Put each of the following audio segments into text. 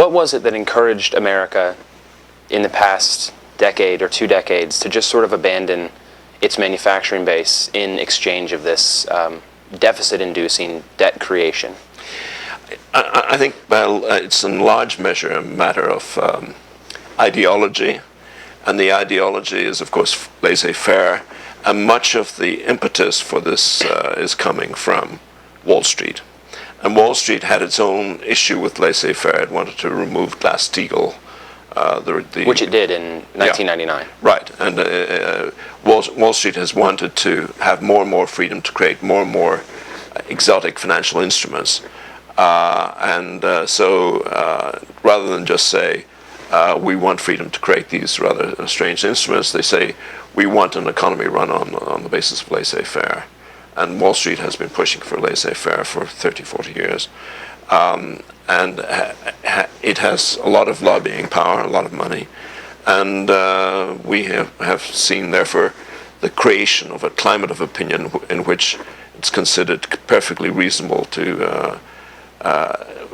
What was it that encouraged America in the past decade or 2 decades to just sort of abandon its manufacturing base in exchange of this deficit-inducing debt creation? I think, well, it's in large measure a matter of ideology, and the ideology is, of course, laissez-faire, and much of the impetus for this is coming from Wall Street. And Wall Street had its own issue with laissez-faire. It wanted to remove Glass-Steagall. Which it did in 1999. Yeah, right, and Wall Street has wanted to have more and more freedom to create more and more exotic financial instruments. So rather than just say, we want freedom to create these rather strange instruments, they say, we want an economy run on the basis of laissez-faire. And Wall Street has been pushing for laissez-faire for 30, 40 years. And it has a lot of lobbying power, a lot of money. And we have seen, therefore, the creation of a climate of opinion in which it's considered perfectly reasonable to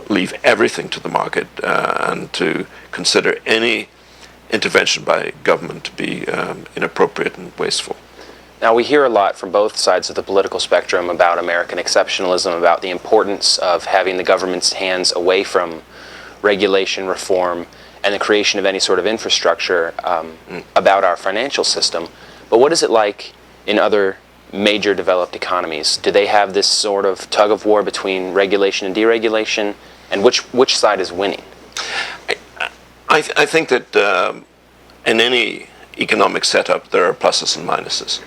leave everything to the market and to consider any intervention by government to be inappropriate and wasteful. Now, we hear a lot from both sides of the political spectrum about American exceptionalism, about the importance of having the government's hands away from regulation, reform, and the creation of any sort of infrastructure about our financial system. But what is it like in other major developed economies? Do they have this sort of tug of war between regulation and deregulation? And which side is winning? I think that in any economic setup there are pluses and minuses.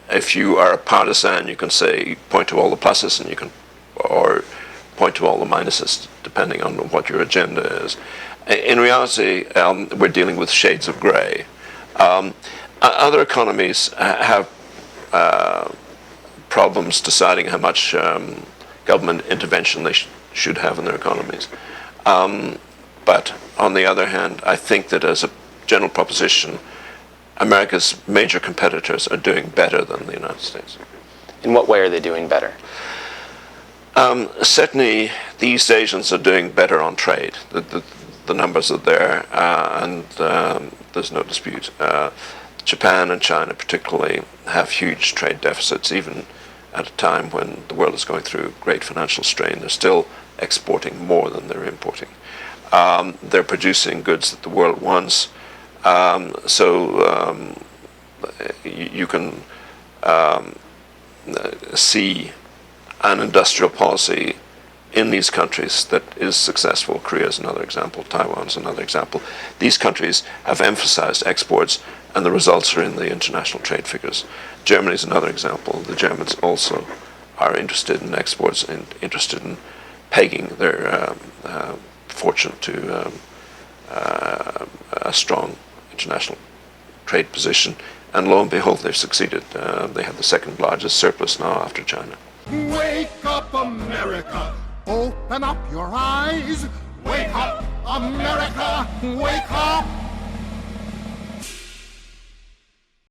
If you are a partisan, you can say point to all the pluses, and or point to all the minuses, depending on what your agenda is. In reality, we're dealing with shades of grey. Other economies have problems deciding how much government intervention they should have in their economies. But on the other hand, I think that as a general proposition, America's major competitors are doing better than the United States. In what way are they doing better? Certainly, the East Asians are doing better on trade. The numbers are there, and there's no dispute. Japan and China particularly have huge trade deficits, even at a time when the world is going through great financial strain. They're still exporting more than they're importing. They're producing goods that the world wants. You can see an industrial policy in these countries that is successful. Korea is another example. Taiwan is another example. These countries have emphasized exports, and the results are in the international trade figures. Germany is another example. The Germans also are interested in exports and interested in pegging their fortune to a strong international trade position, and lo and behold, they've succeeded. They have the second largest surplus now after China. Wake up, America! Open up your eyes! Wake up, America! Wake up!